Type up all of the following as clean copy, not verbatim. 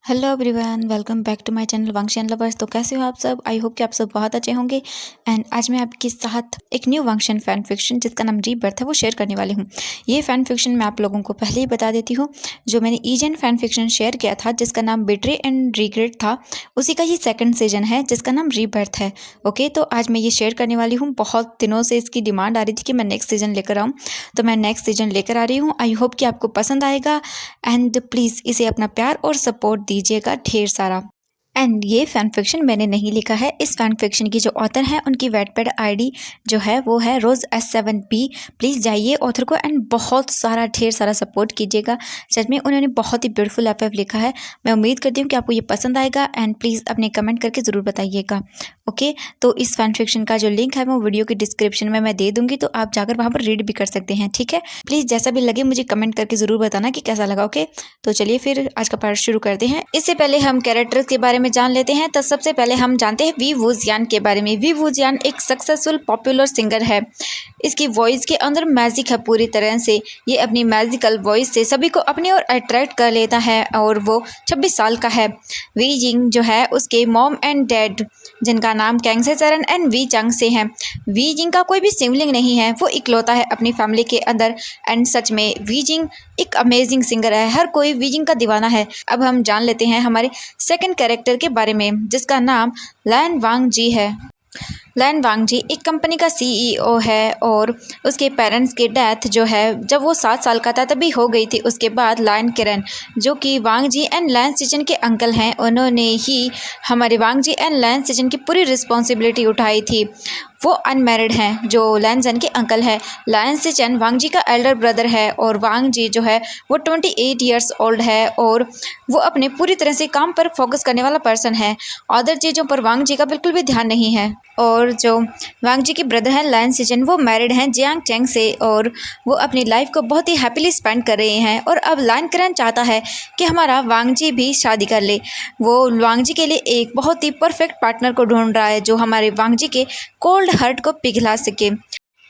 Hello everyone, welcome back to my channel वांगशन lovers. तो कैसे हो आप सब? आई होप कि आप सब बहुत अच्छे होंगे। एंड आज मैं आपके साथ एक न्यू वांगशन फैन फिक्शन जिसका नाम रीबर्थ है वो शेयर करने वाली हूँ। ये फैन फिक्शन मैं आप लोगों को पहले ही बता देती हूँ। जो मैंने ईजन फैन फिक्शन शेयर किया था जिसका नाम बिट्रे एंड रिग्रेट था, उसी का ये सेकंड सीजन है जिसका नाम रीबर्थ है। ओके, तो आज मैं ये शेयर करने वाली हूँ। बहुत दिनों से इसकी डिमांड आ रही थी कि मैं नेक्स्ट सीजन लेकर आऊँ, तो मैं नेक्स्ट सीजन लेकर आ रही हूँ। आई होप कि आपको पसंद आएगा एंड प्लीज़ इसे अपना प्यार और सपोर्ट दीजिएगा ढेर सारा। एंड ये फैन फिक्शन मैंने नहीं लिखा है। इस फैन फिक्शन की जो ऑथर है उनकी वेटपैड आईडी जो है वो है रोज़ S7P। प्लीज़ जाइए ऑथर को एंड बहुत सारा ढेर सारा सपोर्ट कीजिएगा। सच में उन्होंने बहुत ही ब्यूटीफुल एफ लिखा है। मैं उम्मीद करती हूँ कि आपको ये पसंद आएगा एंड प्लीज़ अपने कमेंट करके ज़रूर बताइएगा। ओके, तो इस फैन फिक्शन का जो लिंक है वो वीडियो के डिस्क्रिप्शन में मैं दे दूँगी, तो आप जाकर वहाँ पर रीड भी कर सकते हैं। ठीक है, प्लीज़ जैसा भी लगे मुझे कमेंट करके ज़रूर बताना कि कैसा लगा। ओके, तो चलिए फिर आज का पार्ट शुरू करते हैं। इससे पहले हम कैरेक्टर्स के बारे में जान लेते हैं। तो सबसे पहले हम जानते हैं वी वूजियान के बारे में। वी वूजियान एक सक्सेसफुल पॉपुलर सिंगर है। इसकी वॉइस के अंदर मैजिक है पूरी तरह से। ये अपनी मैजिकल वॉइस से सभी को अपनी ओर अट्रैक्ट कर लेता है और वो 26 साल का है। वी जिंग जो है उसके मॉम एंड डैड जिनका नाम कैंग से चरण एंड वी चंग से है। वी जिंग का कोई भी सिबलिंग नहीं है, वो इकलौता है अपनी फैमिली के अंदर। एंड सच में वी जिंग एक अमेजिंग सिंगर है, हर कोई वी जिंग का दीवाना है। अब हम जान लेते हैं हमारे सेकंड कैरेक्टर के बारे में जिसका नाम लैन वांग जी है। लैन वांग जी एक कंपनी का CEO है और उसके पेरेंट्स की डेथ जो है जब वो 7 साल का था तभी हो गई थी। उसके बाद लैन किरण जो कि वांग जी एंड लैन सिजन के अंकल हैं, उन्होंने ही हमारे वांग जी एंड लैन सिजन की पूरी रिस्पॉन्सिबिलिटी उठाई थी। वो अनमैरिड हैं जो लैन जन के अंकल है। लैन सिजन वांग जी का एल्डर ब्रदर है और वांग जी जो है वो 28 ईयर्स ओल्ड है और वो अपने पूरी तरह से काम पर फोकस करने वाला पर्सन है। अदर चीज़ों पर वांग जी का बिल्कुल भी ध्यान नहीं है। और जो वांग जी के ब्रदर हैं लैन सिजन, वो मैरिड हैं जियांग चेंग से और वो अपनी लाइफ को बहुत ही हैप्पीली स्पेंड कर रहे हैं। और अब लैन किरण चाहता है कि हमारा वांग जी भी शादी कर ले। वो वांग जी के लिए एक बहुत ही परफेक्ट पार्टनर को ढूंढ रहा है जो हमारे वांग जी के कोल्ड हर्ट को पिघला सके।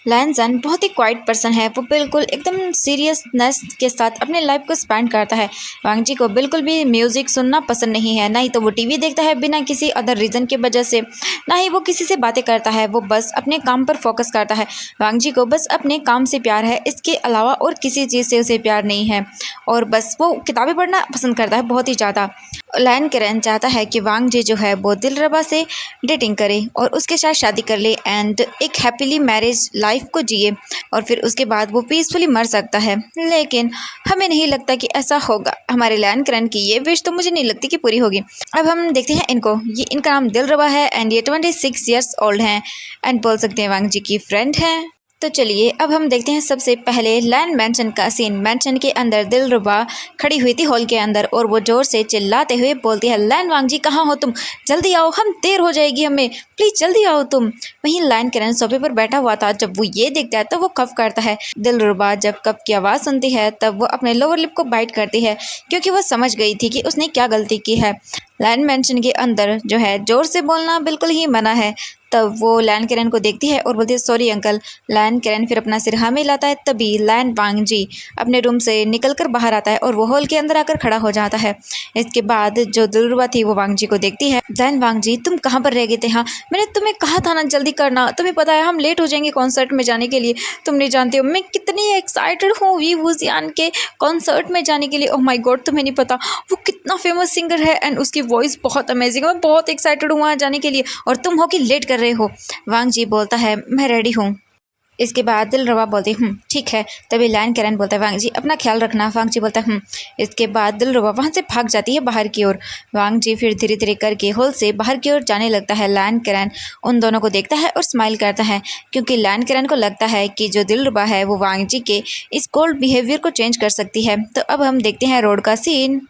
लैन जन बहुत ही क्वाइट पर्सन है, वो बिल्कुल एकदम सीरियसनेस के साथ अपने लाइफ को स्पेंड करता है। वांग जी को बिल्कुल भी म्यूज़िक सुनना पसंद नहीं है, ना ही तो वो टीवी देखता है बिना किसी अदर रीज़न की वजह से, ना ही वो किसी से बातें करता है। वो बस अपने काम पर फोकस करता है। वांग जी को बस अपने काम से प्यार है, इसके अलावा और किसी चीज़ से उसे प्यार नहीं है। और बस वो किताबें पढ़ना पसंद करता है बहुत ही ज़्यादा। लैन किरण चाहता है कि वांग जी जो है वो दिलरबा से डेटिंग करे और उसके साथ शादी कर ले एंड एक हैप्पीली मैरिज लाइफ को जिए और फिर उसके बाद वो पीसफुली मर सकता है। लेकिन हमें नहीं लगता कि ऐसा होगा। हमारे लैन किरण की ये विश तो मुझे नहीं लगती कि पूरी होगी। अब हम देखते हैं इनको। ये इनका नाम दिलरबा है एंड ये 26 ईयर्स ओल्ड हैं एंड बोल सकते हैं वांग जी की फ्रेंड है। तो चलिए अब हम देखते हैं सबसे पहले लैन मैंशन का सीन। मैंशन के अंदर दिलरुबा खड़ी हुई थी हॉल के अंदर और वो जोर से चिल्लाते हुए बोलती है, लैन वांग जी कहाँ हो तुम? जल्दी आओ, हम देर हो जाएगी हमें, प्लीज जल्दी आओ तुम। वहीं लैन किरण सोफे पर बैठा हुआ था। जब वो ये देखता है तो वो कफ करता है। दिलरुबा जब कफ की आवाज़ सुनती है तब वो अपने लोअर लिप को बाइट करती है क्योंकि वो समझ गई थी कि उसने क्या गलती की है। लैन मैंशन के अंदर जो है जोर से बोलना बिल्कुल ही मना है। तब वो लैन किरण को देखती है और बोलती है, सॉरी अंकल। लैन किरण फिर अपना सिर हाँ में लाता है। तभी लैन वांग जी अपने रूम से निकलकर बाहर आता है और वो हॉल के अंदर आकर खड़ा हो जाता है। इसके बाद जो दिलरुबा थी वो वांग जी को देखती है। लैन वांग जी तुम कहाँ पर रह गए थे? हाँ, मैंने तुम्हें कहा था ना जल्दी करना, तुम्हें पता है हम लेट हो जाएंगे कॉन्सर्ट में जाने के लिए। तुम नहीं जानते हो मैं कितनी एक्साइटेड हूँ वी वूजियान के कॉन्सर्ट में जाने के लिए। ओह माय गॉड, तुम्हें नहीं पता वो कितना फेमस सिंगर है एंड उसकी वॉइस बहुत अमेजिंग है। मैं बहुत एक्साइटेड हूँ वहाँ जाने के लिए और तुम हो कि लेट कर रहे हो। वांग जी बोलता है, मैं रेडी हूँ। इसके बाद दिलरुबा बोलती ठीक है। तभी लैन किरण बोलता है, वांग जी अपना ख्याल रखना। वांग जी बोलता है इसके बाद दिलरुबा वहाँ से भाग जाती है बाहर की ओर। वांग जी फिर धीरे धीरे करके हॉल से बाहर की ओर जाने लगता है। लैन किरण उन दोनों को देखता है और स्माइल करता है क्योंकि लैन किरण को लगता है कि जो दिलरुबा है वो वांग जी के इस कोल्ड बिहेवियर को चेंज कर सकती है। तो अब हम देखते हैं रोड का scene.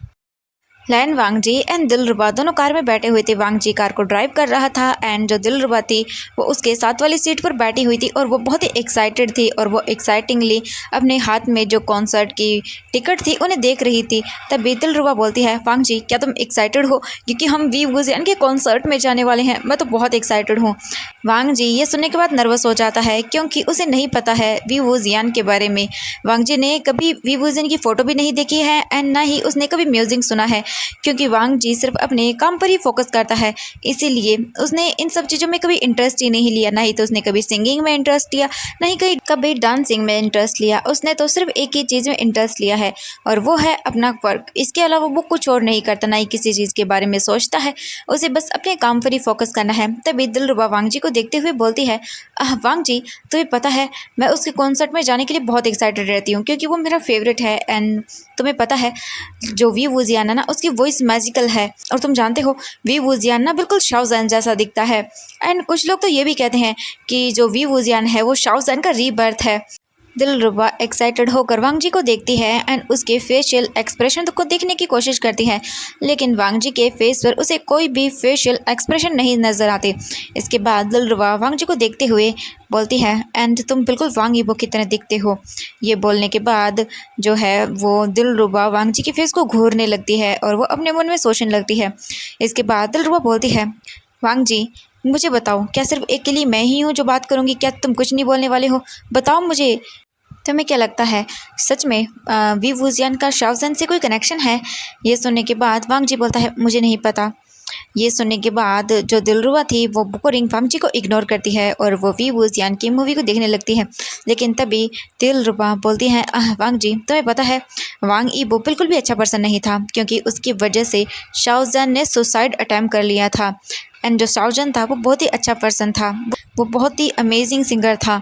LAN Wang ji and दिलरुबा दोनों कार में बैठे हुए थे। वांग जी कार को ड्राइव कर रहा था एंड जो दिलरुबा थी वो उसके साथ वाली सीट पर बैठी हुई थी और वो बहुत ही एक्साइटेड थी और वो एक्साइटिंगली अपने हाथ में जो कॉन्सर्ट की टिकट थी उन्हें देख रही थी। तभी दिलरुबा बोलती है, वांग जी क्या तुम एक्साइटेड हो? क्योंकि हम वी वूजियान के कॉन्सर्ट में जाने वाले हैं। मैं तो बहुत एक्साइटेड हूँ। वांग जी ये सुनने के बाद नर्वस हो जाता है क्योंकि उसे नहीं पता है वी वूजियान के बारे में। वांग जी ने कभी वी वूजियान की फ़ोटो भी नहीं देखी है एंड ना ही उसने कभी म्यूजिक सुना है। क्योंकि वांग जी सिर्फ अपने काम पर ही फोकस करता है, इसीलिए उसने इन सब चीज़ों में कभी इंटरेस्ट ही नहीं लिया। ना ही तो उसने कभी सिंगिंग में इंटरेस्ट लिया, ना ही कभी डांसिंग में इंटरेस्ट लिया। उसने तो सिर्फ एक ही चीज़ में इंटरेस्ट लिया है और वो है अपना वर्क। इसके अलावा वो कुछ और नहीं करता, ना ही किसी चीज़ के बारे में सोचता है। उसे बस अपने काम पर ही फोकस करना है। तभी दिलरुबा वांग जी को देखते हुए बोलती है, वांग जी तुम्हें पता है मैं उसके कॉन्सर्ट में जाने के लिए बहुत एक्साइटेड रहती हूँ, क्योंकि वो मेरा फेवरेट है। एंड तुम्हें पता है जो वी वूजियान ना, उसकी वॉइस मैजिकल है। और तुम जानते हो वी वूजियान ना बिल्कुल शाओज़ान जैसा दिखता है। एंड कुछ लोग तो ये भी कहते हैं कि जो वी वूजियान है वो शाओज़ान का रीबर्थ है। दिलरुबा एक्साइटेड होकर वांग जी को देखती है एंड उसके फेशियल एक्सप्रेशन को देखने की कोशिश करती है, लेकिन वांग जी के फेस पर उसे कोई भी फेशियल एक्सप्रेशन नहीं नजर आते। इसके बाद दिलरुबा वांग जी को देखते हुए बोलती है, एंड तुम बिल्कुल वांग यीबो की तरह दिखते हो। ये बोलने के बाद जो है वो दिलरुबा वांग जी के फेस को घूरने लगती है और वो अपने मन में सोचने लगती है। इसके बाद दिलरुबा बोलती है, वांग जी मुझे बताओ, क्या सिर्फ एक के लिए मैं ही हूँ जो बात करूँगी? क्या तुम कुछ नहीं बोलने वाले हो? बताओ मुझे, तुम्हें क्या लगता है सच में वी वूजियान का शाओज़ान से कोई कनेक्शन है? ये सुनने के बाद वांग जी बोलता है, मुझे नहीं पता। ये सुनने के बाद जो दिलरुबा थी वो बोरिंग वांग जी को इग्नोर करती है और वो वी वूजियान की मूवी को देखने लगती है। लेकिन तभी दिलरुबा बोलती है, वांग जी तुम्हें पता है वांग यीबो बिल्कुल भी अच्छा पर्सन नहीं था, क्योंकि उसकी वजह से शाओज़ान ने सुसाइड अटैम्प्ट कर लिया था। एंड जो शाओज़ान था वो बहुत ही अच्छा पर्सन था, वो बहुत ही अमेजिंग सिंगर था।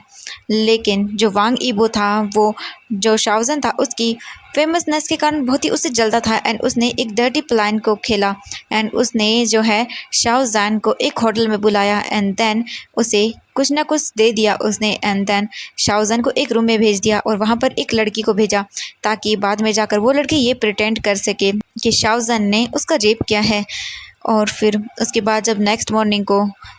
लेकिन जो वांग यीबो था, वो जो शाओज़ान था उसकी फेमसनेस के कारण बहुत ही उससे जलता था एंड उसने एक डर्टी प्लान को खेला। एंड उसने जो है शाओज़ान को एक होटल में बुलाया एंड देन उसे कुछ ना कुछ दे दिया उसने। एंड देन शाओज़ान को एक रूम में भेज दिया और वहाँ पर एक लड़की को भेजा, ताकि बाद में जाकर वो लड़की ये प्रिटेंड कर सके कि शाओज़ान ने उसका रेप किया है। और फिर उसके बाद जब नेक्स्ट मॉर्निंग को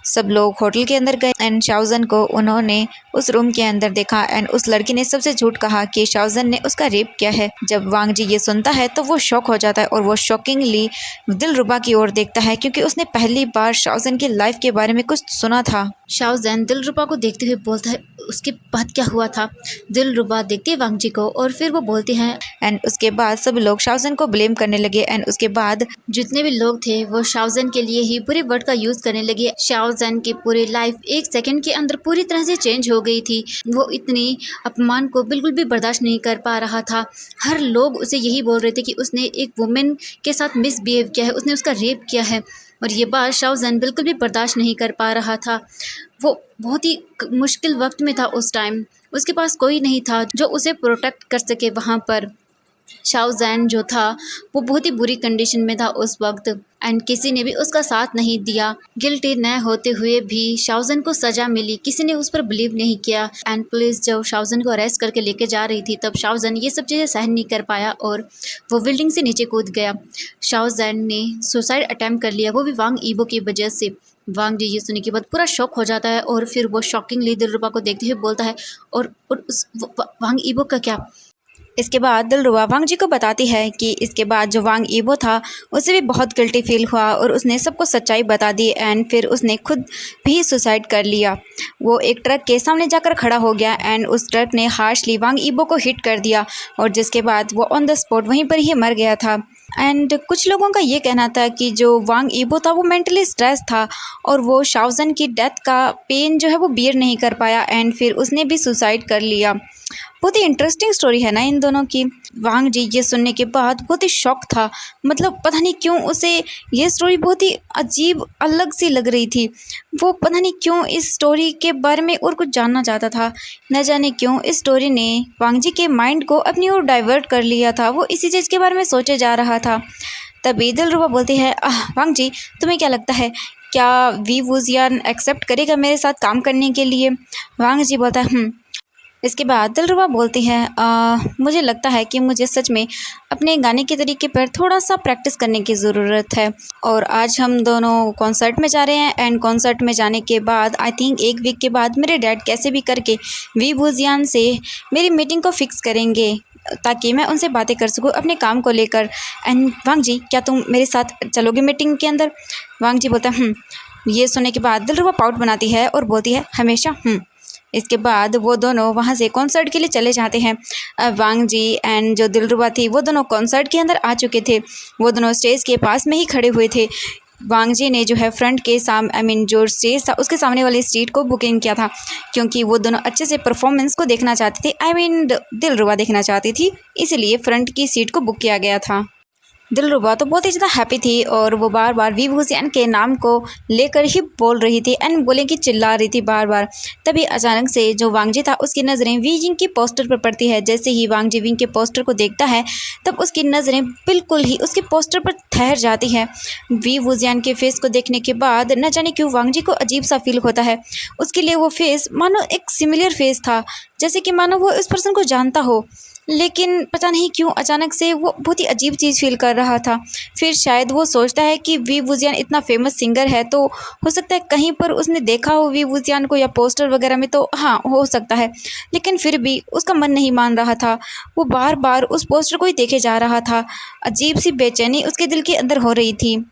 सब लोग होटल के अंदर गए एंड शाओज़ान को उन्होंने उस रूम के अंदर देखा एंड उस लड़की ने सबसे झूठ कहा कि शाओज़ान ने उसका रेप किया है। जब वांग जी ये सुनता है तो वो शॉक हो जाता है और वो शॉकिंगली दिलरुबा की ओर देखता है, क्योंकि उसने पहली बार शाओज़ान की लाइफ के बारे में कुछ सुना था। शाओज़ान दिलरुबा को देखते हुए बोलता है, उसके बाद क्या हुआ था? दिलरुबा देखती है वांग जी को और फिर वो बोलती हैं। एंड उसके बाद सब लोग शाओज़ान को ब्लेम करने लगे एंड उसके बाद जितने भी लोग थे वो शाओज़ान के लिए ही पूरे वर्ड का यूज़ करने लगे। शाओज़ान की पूरी लाइफ एक सेकंड के अंदर पूरी तरह से चेंज हो गई थी। वो इतनी अपमान को बिल्कुल भी बर्दाश्त नहीं कर पा रहा था। हर लोग उसे यही बोल रहे थे कि उसने एक वुमेन के साथ मिसबिहेव किया है, उसने उसका रेप किया है। और ये बात शाओज़ान बिल्कुल भी बर्दाश्त नहीं कर पा रहा था। वो बहुत ही मुश्किल वक्त में था उस टाइम, उसके पास कोई नहीं था जो उसे प्रोटेक्ट कर सके वहाँ पर। शाओज़ान जो था वो बहुत ही बुरी कंडीशन में था उस वक्त एंड किसी ने भी उसका साथ नहीं दिया। गिल्टी न होते हुए भी शाओज़ान को सज़ा मिली, किसी ने उस पर बिलीव नहीं किया। एंड पुलिस जब शाओज़ान को अरेस्ट करके लेके जा रही थी तब शाओज़ान ये सब चीज़ें सहन नहीं कर पाया और वो बिल्डिंग से नीचे कूद गया। शाओज़ान ने सुसाइड अटैम्प्ट कर लिया, वो भी वांग यीबो की वजह से। वांग जी ये सुनने के बाद पूरा शॉक हो जाता है और फिर वो शॉकिंगली दिलरुबा को देखते हुए बोलता है, और उस वांग यीबो का क्या? इसके बाद दिलरुबा वांग जी को बताती है कि इसके बाद जो वांग यीबो था उसे भी बहुत गिल्टी फील हुआ और उसने सबको सच्चाई बता दी एंड फिर उसने खुद भी सुसाइड कर लिया। वो एक ट्रक के सामने जाकर खड़ा हो गया एंड उस ट्रक ने हार्शली वांग यीबो को हिट कर दिया और जिसके बाद वो ऑन द स्पॉट वहीं पर ही मर गया था। एंड कुछ लोगों का ये कहना था कि जो वांग यीबो था वो मेंटली स्ट्रेस था और वो शाओज़ान की डेथ का पेन जो है वो बियर नहीं कर पाया एंड फिर उसने भी सुसाइड कर लिया। बहुत ही इंटरेस्टिंग स्टोरी है ना इन दोनों की। वांग जी ये सुनने के बाद बहुत ही शॉक था, मतलब पता नहीं क्यों उसे ये स्टोरी बहुत ही अजीब अलग सी लग रही थी। वो पता नहीं क्यों इस स्टोरी के बारे में और कुछ जानना चाहता था। न जाने क्यों इस स्टोरी ने वांग जी के माइंड को अपनी ओर डाइवर्ट कर लिया था, वो इसी चीज़ के बारे में सोचे जा रहा था। तभी दिलरुबा बोलती है, वांग जी तुम्हें क्या लगता है क्या वी वूजियान एक्सेप्ट करेगा मेरे साथ काम करने के लिए? वांग जी बोलता है इसके बाद दिलरुबा बोलती है, मुझे लगता है कि मुझे सच में अपने गाने के तरीके पर थोड़ा सा प्रैक्टिस करने की ज़रूरत है और आज हम दोनों कॉन्सर्ट में जा रहे हैं एंड कॉन्सर्ट में जाने के बाद आई थिंक एक वीक के बाद मेरे डैड कैसे भी करके वी वूजियान से मेरी मीटिंग को फिक्स करेंगे ताकि मैं उनसे बातें कर सकूँ अपने काम को लेकर। एंड वांग जी क्या तुम मेरे साथ चलोगे मीटिंग के अंदर? वांग जी बोलता है ये सुनने के बाद दिलरुबा पाउट बनाती है और बोलती है हमेशा। इसके बाद वो दोनों वहाँ से कॉन्सर्ट के लिए चले जाते हैं। वांग जी एंड जो दिलरुबा थी वो दोनों कॉन्सर्ट के अंदर आ चुके थे। वो दोनों स्टेज के पास में ही खड़े हुए थे। वांग जी ने जो है फ्रंट के जो स्टेज था उसके सामने वाली सीट को बुकिंग किया था, क्योंकि वो दोनों अच्छे से परफॉर्मेंस को देखना चाहते थे। दिलरुबा देखना चाहती थी, इसीलिए फ्रंट की सीट को बुक किया गया था। दिलरुबा तो बहुत ही ज़्यादा हैप्पी थी और वो बार बार वी हुसैन के नाम को लेकर ही बोल रही थी एंड बोले कि चिल्ला रही थी बार बार। तभी अचानक से जो वांग जी था उसकी नज़रें वी जिंग के पोस्टर पर पड़ती है। जैसे ही वांग जी विंग के पोस्टर को देखता है तब उसकी नज़रें बिल्कुल ही उसके पोस्टर पर ठहर जाती है। वी हुसैन के फेस को देखने के बाद न जाने क्यों वांग जी को अजीब सा फील होता है। उसके लिए वो फेस मानो एक सिमिलर फेस था, जैसे कि मानो वो इस पर्सन को जानता हो, लेकिन पता नहीं क्यों अचानक से वो बहुत ही अजीब चीज़ फील कर रहा था। फिर शायद वो सोचता है कि वी वुजियान इतना फेमस सिंगर है तो हो सकता है कहीं पर उसने देखा हो वी वुजियान को या पोस्टर वगैरह में, तो हाँ हो सकता है। लेकिन फिर भी उसका मन नहीं मान रहा था। वो बार बार उस पोस्टर को ही देखे जा रहा था। अजीब सी बेचैनी उसके दिल के अंदर हो रही थी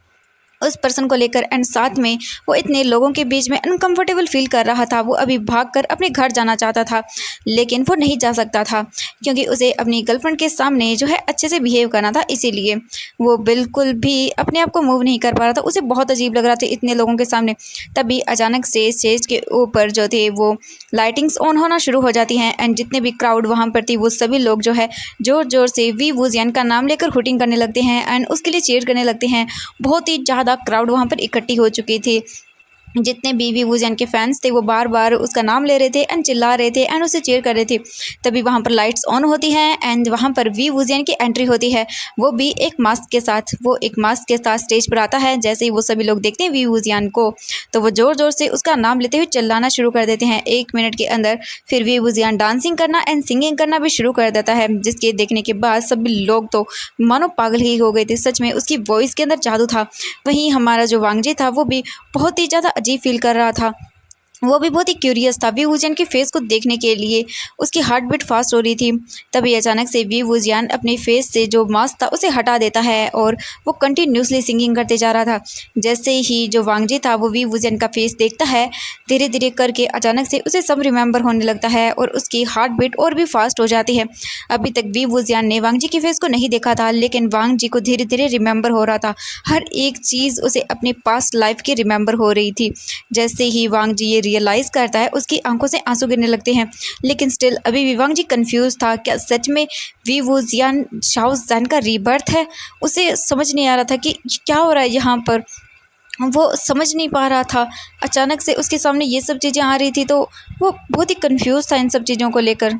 उस पर्सन को लेकर एंड साथ में वो इतने लोगों के बीच में अनकंफर्टेबल फील कर रहा था। वो अभी भागकर अपने घर जाना चाहता था, लेकिन वो नहीं जा सकता था क्योंकि उसे अपनी गर्लफ्रेंड के सामने जो है अच्छे से बिहेव करना था। इसीलिए वो बिल्कुल भी अपने आप को मूव नहीं कर पा रहा था। उसे बहुत अजीब लग रहा था इतने लोगों के सामने। तभी अचानक से स्टेज के ऊपर जो थे वो लाइटिंग्स ऑन होना शुरू हो जाती हैं एंड जितने भी क्राउड वहाँ पर थी वो सभी लोग जो है ज़ोर ज़ोर से वी वुजियान का नाम लेकर हुटिंग करने लगते हैं एंड उसके लिए चीयर करने लगते हैं। बहुत ही ज़्यादा क्राउड वहाँ पर इकट्ठी हो चुकी थी। जितने भी वी वुजियान के फैंस थे वो बार बार उसका नाम ले रहे थे एंड चिल्ला रहे थे एंड उसे चीयर कर रहे थे। तभी वहाँ पर लाइट्स ऑन होती हैं एंड वहाँ पर वी वुजियान की एंट्री होती है। वो भी एक मास्क के साथ, स्टेज पर आता है। जैसे ही वो सभी लोग देखते हैं वी वुजियान को तो वो ज़ोर ज़ोर से उसका नाम लेते हुए चिल्लाना शुरू कर देते हैं। 1 मिनट के अंदर फिर वी वुजियान डांसिंग करना एंड सिंगिंग करना भी शुरू कर देता है, जिसके देखने के बाद सभी लोग तो मानो पागल ही हो गए थे। सच में उसकी वॉइस के अंदर जादू था। वहीं हमारा जो वांग जी था वो भी बहुत ही ज़्यादा अजीब फील कर रहा था। वो भी बहुत ही क्यूरियस था वी वुजियान के फेस को देखने के लिए। उसकी हार्ट बीट फास्ट हो रही थी। तभी अचानक से वी वुजियान अपने फेस से जो मास्क था उसे हटा देता है और वो कंटिन्यूसली सिंगिंग करते जा रहा था। जैसे ही जो वांग जी था वो वी वुजियान का फेस देखता है, धीरे धीरे करके अचानक से उसे सब रिमेंबर होने लगता है और उसकी हार्ट बीट और भी फास्ट हो जाती है। अभी तक वी वुजियान ने वांग जी के फेस को नहीं देखा था, लेकिन वांग जी को धीरे धीरे रिमेंबर हो रहा था। हर एक चीज़ उसे अपने पास्ट लाइफ की रिमेंबर हो रही थी। जैसे ही वांग जी ये रियलाइज़ करता है उसकी आंखों से आंसू गिरने लगते हैं, लेकिन स्टिल अभी भी वांग जी कंफ्यूज था। क्या सच में वी वुजियान शाओ ज़ैन का रीबर्थ है? उसे समझ नहीं आ रहा था कि क्या हो रहा है यहाँ पर। वो समझ नहीं पा रहा था। अचानक से उसके सामने ये सब चीज़ें आ रही थी तो वो बहुत ही कंफ्यूज था इन सब चीज़ों को लेकर।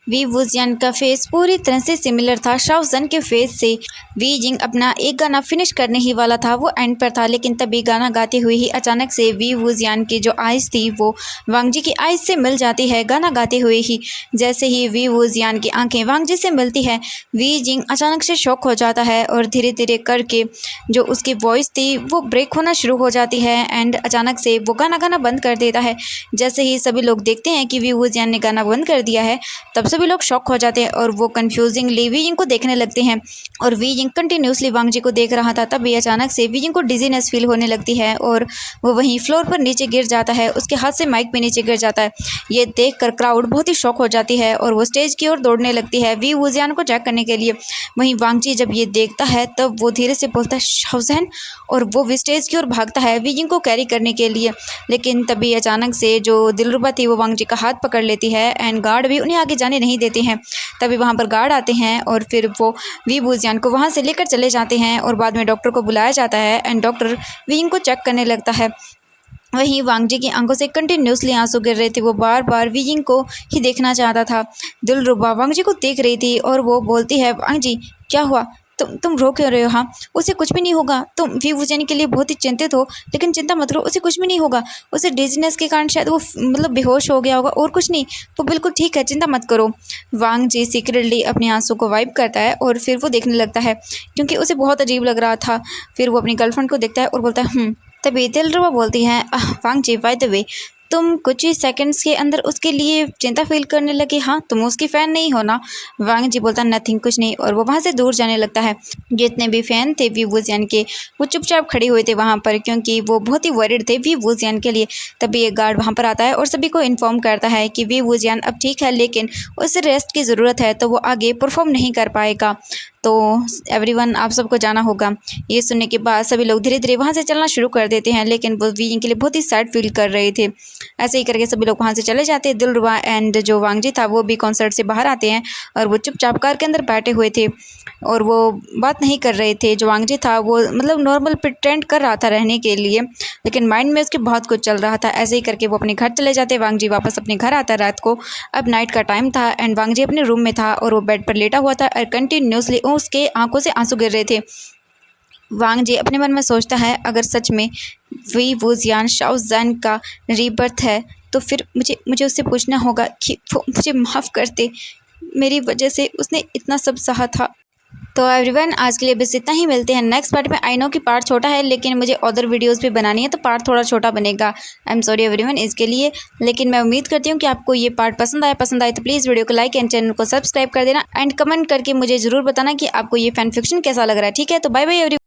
वी वुजियान का फेस पूरी तरह से सिमिलर था शाओ ज़ैन के फेस से। वी जिंग अपना एक गाना फिनिश करने ही वाला था, वो एंड पर था, लेकिन तभी गाना गाते हुए ही अचानक से वी वुजियान की जो आइज़ थी वो वांग जी की आइज़ से मिल जाती है गाना गाते हुए ही। जैसे ही वी वुजियान की आंखें वांग जी से मिलती है, वी जिंग अचानक से शॉक हो जाता है और धीरे धीरे करके जो उसकी वॉइस थी वो ब्रेक होना शुरू हो जाती है एंड अचानक से वो गाना गाना बंद कर देता है। जैसे ही सभी लोग देखते हैं कि वी वुजियान ने गाना बंद कर दिया है तब सभी लोग शॉक हो जाते हैं और वो कंफ्यूजिंगली वी जिंग को देखने लगते हैं और वी जिंग कंटिन्यूसली वांग जी को देख रहा था। तभी अचानक से वी जिंग को डिजीनेस फील होने लगती है और वो वहीं फ्लोर पर नीचे गिर जाता है। उसके हाथ से माइक पे नीचे गिर जाता है। ये देखकर क्राउड बहुत ही शॉक हो जाती है और वो स्टेज की ओर दौड़ने लगती है वी वुजियान को चेक करने के लिए। वहीं वांग जी जब ये देखता है तब वो धीरे से बोलता है शाओ ज़ैन, और वो भी स्टेज की ओर भागता है वी जिंग को कैरी करने के लिए। लेकिन तभी अचानक से जो दिलरुबा थी वो वांग जी का हाथ पकड़ लेती है एंड गार्ड भी उन्हें आगे जाने नहीं देते हैं। तभी वहाँ पर गार्ड आते हैं और फिर वो वी वुजियान को वहाँ से लेकर चले जाते हैं और बाद में डॉक्टर को बुलाया जाता है एंड डॉक्टर वी जिंग को चेक करने लगता है। वहीं वांग जी की आंखों से कंटिन्यूसली आंसू गिर रहे थे। वो बार बार वी जिंग को ही देखना चाहता था। दिलरुबा वांग जी को देख रही थी और वो बोलती है वांग जी क्या हुआ, तुम रो क्यों रहे हो? हाँ उसे कुछ भी नहीं होगा। तुम वी वुजियान के लिए बहुत ही चिंतित हो, लेकिन चिंता मत करो, उसे कुछ भी नहीं होगा। उसे डिजीनेस के कारण शायद वो मतलब बेहोश हो गया होगा और कुछ नहीं, वो बिल्कुल ठीक है, चिंता मत करो। वांग जी सीक्रेटली अपने आंसू को वाइप करता है और फिर वो देखने लगता है क्योंकि उसे बहुत अजीब लग रहा था। फिर वो अपनी गर्लफ्रेंड को देखता है और बोलता है तभी दिलरुबा बोलती है वांग जी बाय द वे तुम कुछ ही सेकंड्स के अंदर उसके लिए चिंता फील करने लगे। हाँ, तुम उसकी फ़ैन नहीं हो ना? वांग जी बोलता नथिंग, कुछ नहीं, और वो वहाँ से दूर जाने लगता है। जितने भी फ़ैन थे वी वुजियान के, वो चुपचाप खड़े हुए थे वहाँ पर, क्योंकि वो बहुत ही वरीड थे वी वुजियान के लिए। तभी एक गार्ड वहाँ पर आता है और सभी को इन्फॉर्म करता है कि वी वुजियान अब ठीक है, लेकिन उसे रेस्ट की ज़रूरत है, तो वो आगे परफॉर्म नहीं कर पाएगा। तो एवरीवन, आप सबको जाना होगा। ये सुनने के बाद सभी लोग धीरे धीरे वहाँ से चलना शुरू कर देते हैं, लेकिन वो वी इनके लिए बहुत ही सैड फील कर रहे थे। ऐसे ही करके सभी लोग वहाँ से चले जाते हैं। दिलरुबा एंड जो वांग जी था वो भी कॉन्सर्ट से बाहर आते हैं, और वो चुपचाप कार के अंदर बैठे हुए थे और वो बात नहीं कर रहे थे। जो वांग जी था वो मतलब नॉर्मल प्रिटेंड कर रहा था रहने के लिए, लेकिन माइंड में उसके बहुत कुछ चल रहा था। ऐसे ही करके वो अपने घर चले जाते। वांग जी वापस अपने घर आता रात को। अब नाइट का टाइम था एंड वांग जी अपने रूम में था और वो बेड पर लेटा हुआ था और कंटिन्यूसली उसके आंखों से आंसू गिर रहे थे। वांग जी अपने मन में सोचता है, अगर सच में वी वुजियान शाओ ज़ैन का रीबर्थ है तो फिर मुझे उससे पूछना होगा कि वो मुझे माफ़ कर दे, मेरी वजह से उसने इतना सब सहा था। तो एवरीवन, आज के लिए बस इतना ही। मिलते हैं नेक्स्ट पार्ट में। आई नो कि पार्ट छोटा है, लेकिन मुझे अदर वीडियोस भी बनानी है, तो पार्ट थोड़ा छोटा बनेगा। आई एम सॉरी एवरीवन इसके लिए, लेकिन मैं उम्मीद करती हूँ कि आपको ये पार्ट पसंद आए तो प्लीज़ वीडियो को लाइक एंड चैनल को सब्सक्राइब कर देना एंड कमेंट करके मुझे ज़रूर बताना कि आपको ये फैन फिक्शन कैसा लग रहा है। ठीक है, तो बाय बाय एवरीवन।